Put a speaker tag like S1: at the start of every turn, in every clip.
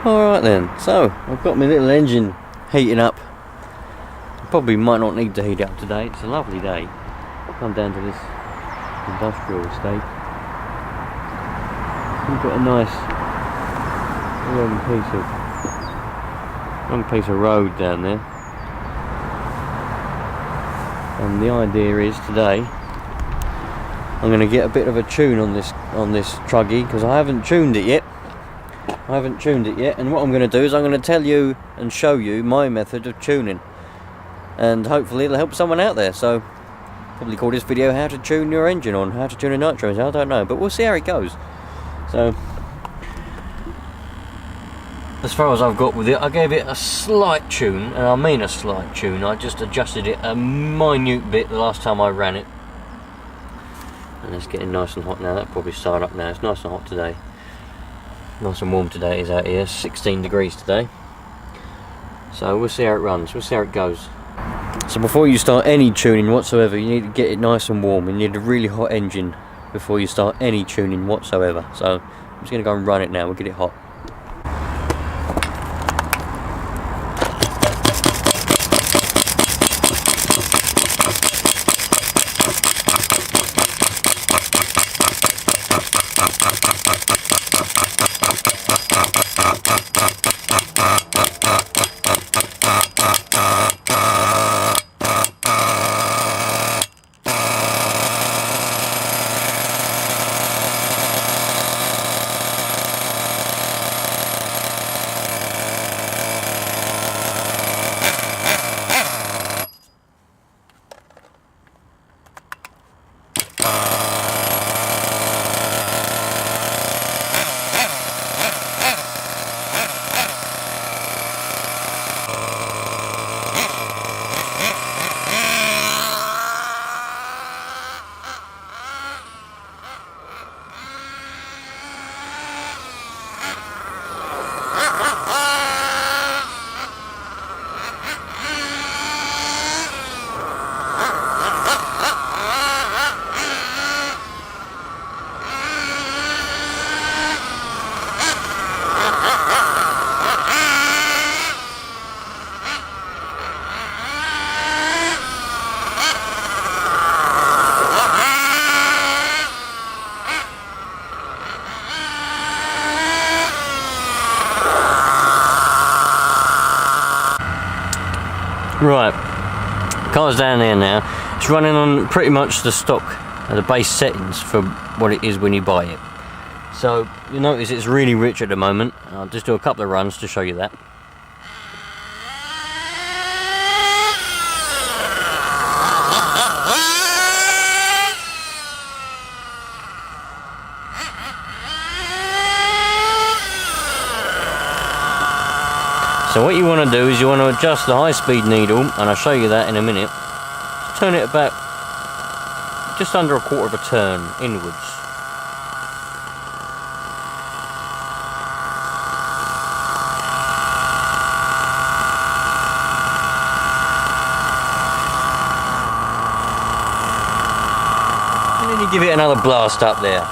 S1: Alright then, so I've got my little engine heating up. Probably might not need to heat it up today, it's a lovely day. Come down to this industrial estate. We've got a nice long piece of road down there. And the idea is today I'm going to get a bit of a tune on this truggy, because I haven't tuned it yet. And what I'm going to do is I'm going to tell you and show you my method of tuning, and hopefully it'll help someone out there. So probably call this video how to tune your engine, on how to tune a Nitro engine. I don't know, but we'll see how it goes. So as far as I've got with it, I gave it a slight tune, and I mean a slight tune. I just adjusted it a minute bit the last time I ran it. And it's getting nice and hot now. That'll probably start up now. It's nice and hot today. Nice and warm today it is out here. 16 degrees today. So we'll see how it runs. We'll see how it goes. So before you start any tuning whatsoever, you need to get it nice and warm. You need a really hot engine before you start any tuning whatsoever. So I'm just going to go and run it now. We'll get it hot. Right, car's down there now. It's running on pretty much the stock, the base settings for what it is when you buy it. So you notice it's really rich at the moment. I'll just do a couple of runs to show you that. So what you want to do is you want to adjust the high speed needle, and I'll show you that in a minute. Turn it about just under a quarter of a turn inwards. And then you give it another blast up there.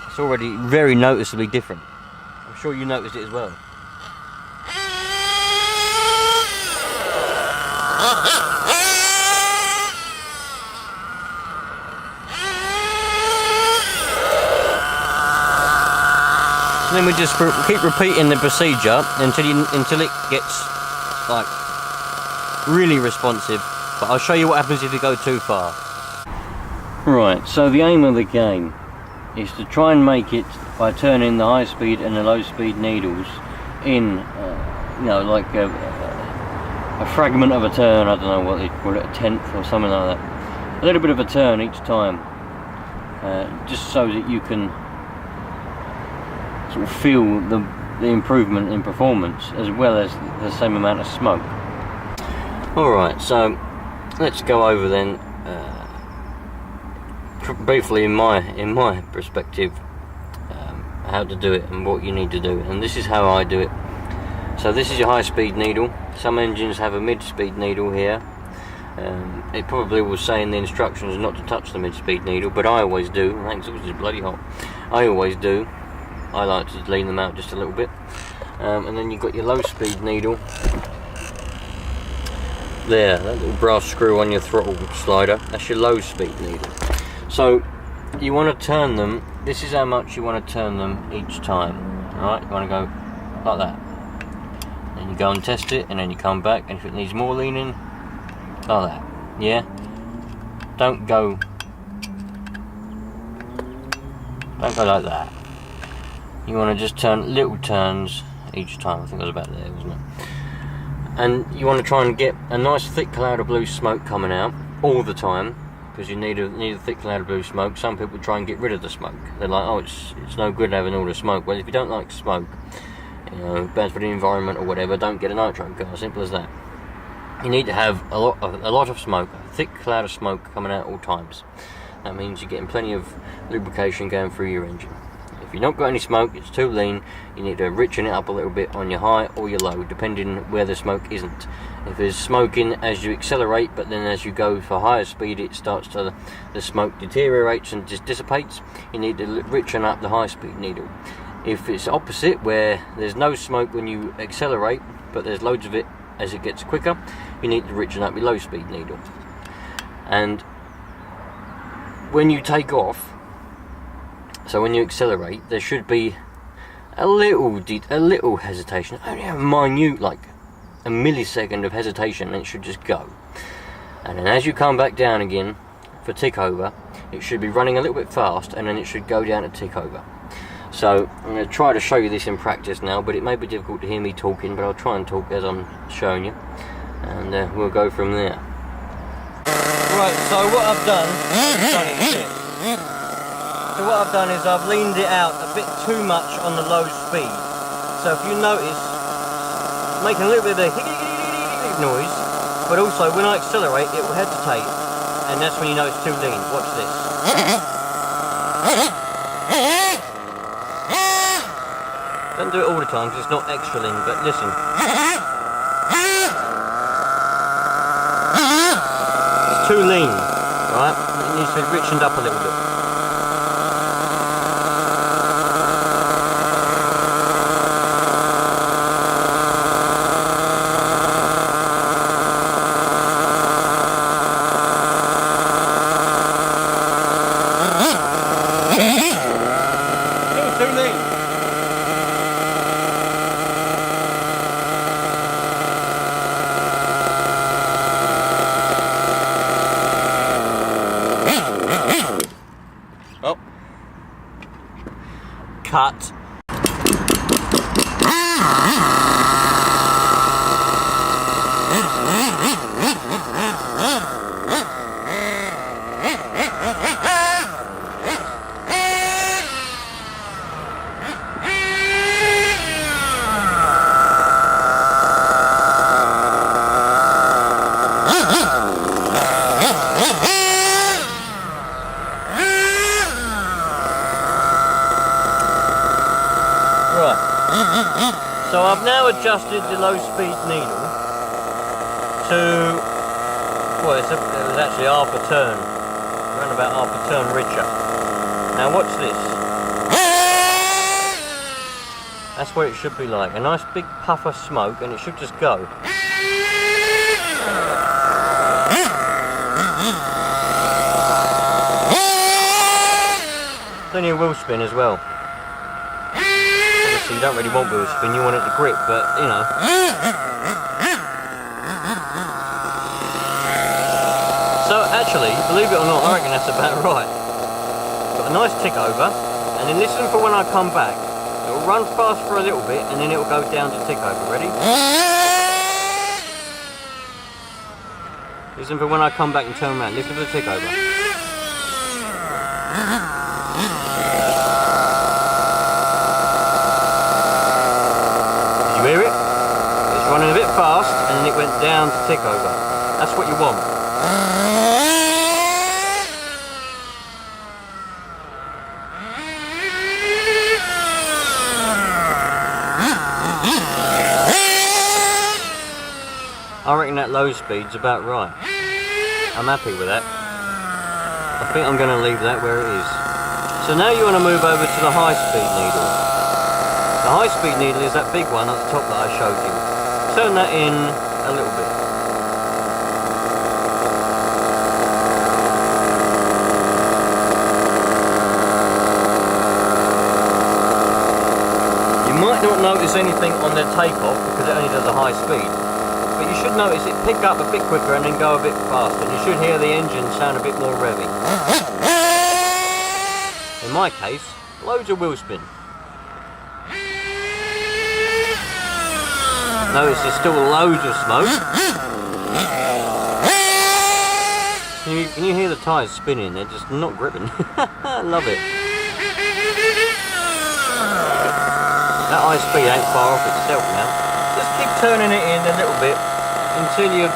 S1: It's already very noticeably different. I'm sure you noticed it as well. So then we just keep repeating the procedure until it gets like really responsive. But I'll show you what happens if you go too far. Right, so the aim of the game is to try and make it by turning the high speed and the low speed needles in, you know, like a fragment of a turn. I don't know what they call it, a tenth or something like that. A little bit of a turn each time, just so that you can sort of feel the improvement in performance as well as the same amount of smoke. Alright, so let's go over then briefly in my perspective how to do it and what you need to do, and this is how I do it. So this is your high speed needle. Some engines have a mid speed needle here. It probably will say in the instructions not to touch the mid speed needle, but I always do. Thanks, it was just bloody hot. I always do. I like to lean them out just a little bit. And then you've got your low speed needle. There, that little brass screw on your throttle slider, that's your low speed needle. So you want to turn them, this is how much you want to turn them each time. Alright, you want to go like that. Then you go and test it, and then you come back, and if it needs more leaning, like that. Yeah? Don't go like that. You want to just turn little turns each time. I think it was about there, wasn't it? And you want to try and get a nice thick cloud of blue smoke coming out all the time, because you need a thick cloud of blue smoke. Some people try and get rid of the smoke. They're like, oh, it's no good having all the smoke. Well, if you don't like smoke, you know, bad for the environment or whatever, don't get a nitro car. Simple as that. You need to have a lot of smoke, a thick cloud of smoke coming out at all times. That means you're getting plenty of lubrication going through your engine. If you've not got any smoke, it's too lean, you need to richen it up a little bit on your high or your low, depending where the smoke isn't. If there's smoke in as you accelerate, but then as you go for higher speed, it starts to, the smoke deteriorates and just dissipates, you need to richen up the high speed needle. If it's opposite, where there's no smoke when you accelerate, but there's loads of it as it gets quicker, you need to richen up your low speed needle. And when you take off, so when you accelerate, there should be a little hesitation, only a minute, like a millisecond of hesitation, and it should just go. And then as you come back down again for tick over, it should be running a little bit fast, and then it should go down to tick over. So I'm going to try to show you this in practice now, but it may be difficult to hear me talking, but I'll try and talk as I'm showing you, and we'll go from there. Right, so what I've done is I've leaned it out a bit too much on the low speed. So if you notice, it's making a little bit of a noise, but also when I accelerate it will hesitate, and that's when you know it's too lean. Watch this. Don't do it all the time because it's not extra lean, but listen. It's too lean, right? It needs to be richened up a little bit. Too lean. Oh. Cut. So I've now adjusted the low speed needle to, well, it was actually half a turn, around about half a turn richer. Now watch this. That's what it should be like, a nice big puff of smoke, and it should just go. Plenty of wheel spin as well. You don't really want wheel spin, you want it to grip, but you know. So actually, believe it or not, I reckon that's about right. Got a nice tick over, and then listen for when I come back. It'll run fast for a little bit, and then it'll go down to tick over. Ready? Listen for when I come back and turn around. Listen for the tick over. Hear it? It's running a bit fast and then it went down to tick over. That's what you want. I reckon that low speed's about right. I'm happy with that. I think I'm going to leave that where it is. So now you want to move over to the high-speed needle. The high-speed needle is that big one at the top that I showed you. Turn that in a little bit. You might not notice anything on the takeoff because it only does a high speed. But you should notice it pick up a bit quicker and then go a bit faster. And you should hear the engine sound a bit more revvy. In my case, loads of wheel spin. Notice there's still loads of smoke. Can you hear the tyres spinning? They're just not gripping. I love it. That high speed ain't far off itself now. Just keep turning it in a little bit until you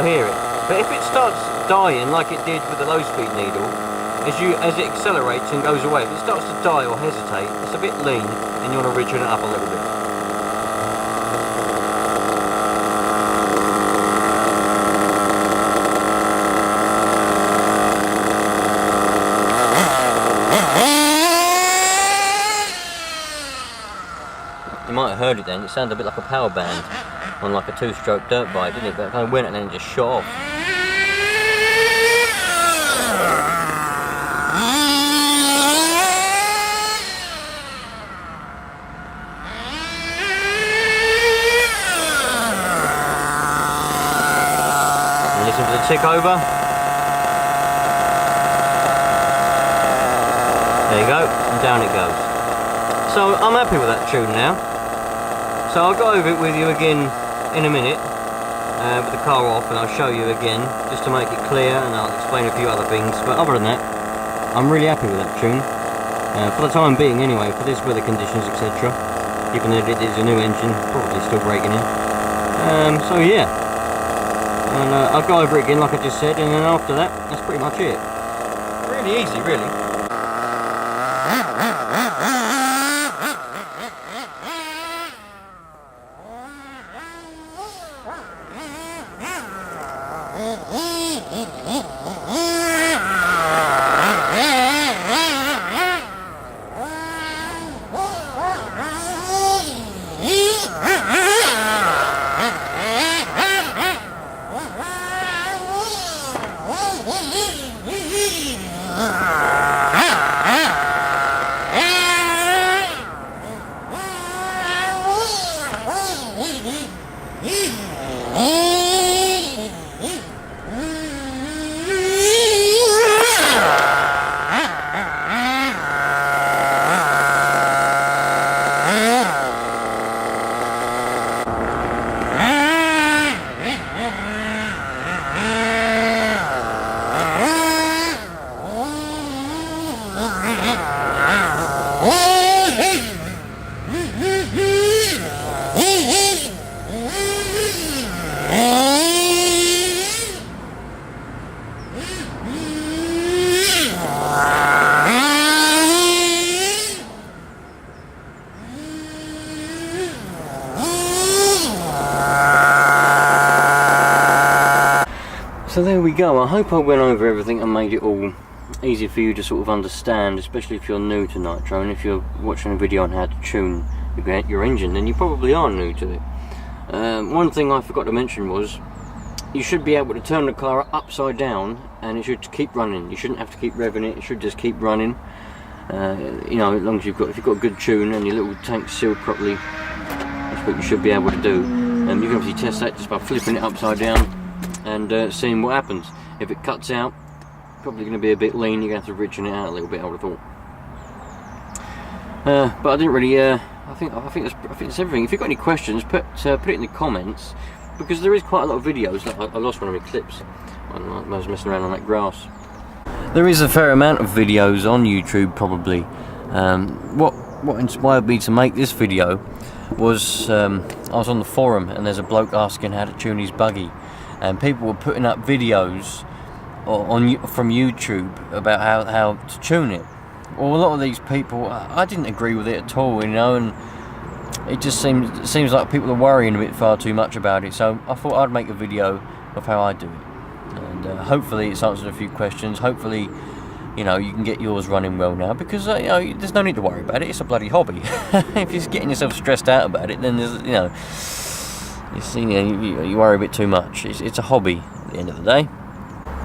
S1: hear it. But if it starts dying like it did with the low speed needle, as it accelerates and goes away, if it starts to die or hesitate, it's a bit lean and you want to ridge it up a little bit. You might have heard it then, it sounded a bit like a power band on like a 2-stroke dirt bike, didn't it? But it kind of went and then it just shot off. And listen to the tick over. There you go, and down it goes. So I'm happy with that tune now. So I'll go over it with you again in a minute with the car off, and I'll show you again just to make it clear, and I'll explain a few other things. But other than that, I'm really happy with that tune for the time being anyway, for this weather conditions, etc. Even if it is a new engine, probably still breaking in. So yeah, and I'll go over it again like I just said, and then after that, that's pretty much it. Really easy, really. So there we go. I hope I went over everything and made it all easy for you to sort of understand, especially if you're new to Nitro, and if you're watching a video on how to tune your engine, then you probably are new to it. One thing I forgot to mention was you should be able to turn the car upside down and it should keep running. You shouldn't have to keep revving it, it should just keep running. You know, as long as if you've got a good tune and your little tank's sealed properly, that's what you should be able to do. You can obviously test that just by flipping it upside down and seeing what happens. If it cuts out, probably going to be a bit lean, you're going to have to ridge it out a little bit, I would have thought. But I didn't really, I think that's everything. If you've got any questions, put it in the comments, because there is quite a lot of videos. I lost one of my clips when I was messing around on that grass. There is a fair amount of videos on YouTube, probably. What inspired me to make this video was I was on the forum and there's a bloke asking how to tune his buggy, and people were putting up videos from YouTube about how to tune it. Well, a lot of these people, I didn't agree with it at all, you know, and it just seems like people are worrying a bit far too much about it. So I thought I'd make a video of how I do it, and hopefully it's answered a few questions. Hopefully, you know, you can get yours running well now, because you know, there's no need to worry about it. It's a bloody hobby. If you're getting yourself stressed out about it, then there's, you know, you worry a bit too much. It's a hobby at the end of the day.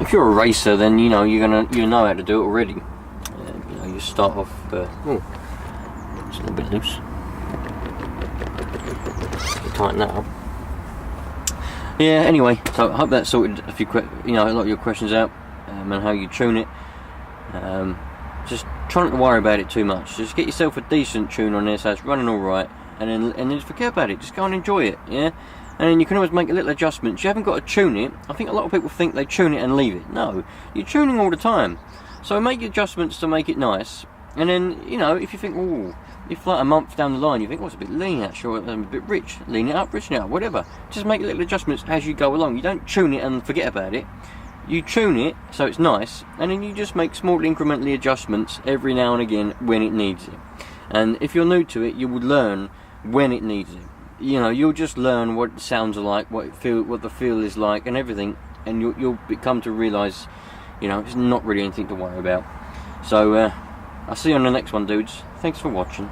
S1: If you're a racer, then you know you know how to do it already. You know, you start off. Oh, it's a little bit loose. Tighten that up. Yeah. Anyway, so I hope that sorted a lot of your questions out, and how you tune it. Just try not to worry about it too much. Just get yourself a decent tune on there, so it's running all right, and then just forget about it. Just go and enjoy it. Yeah. And then you can always make a little adjustments. You haven't got to tune it. I think a lot of people think they tune it and leave it. No, you're tuning all the time. So make adjustments to make it nice. And then, you know, if you think, oh, if like a month down the line you think, oh, it's a bit lean actually, or a bit rich, lean it up, richen it up, whatever. Just make little adjustments as you go along. You don't tune it and forget about it. You tune it so it's nice, and then you just make small incrementally adjustments every now and again when it needs it. And if you're new to it, you would learn when it needs it. You know, you'll just learn what it sounds like, what the feel is like, and everything, and you'll become to realise, you know, it's not really anything to worry about. So I'll see you on the next one, dudes. Thanks for watching.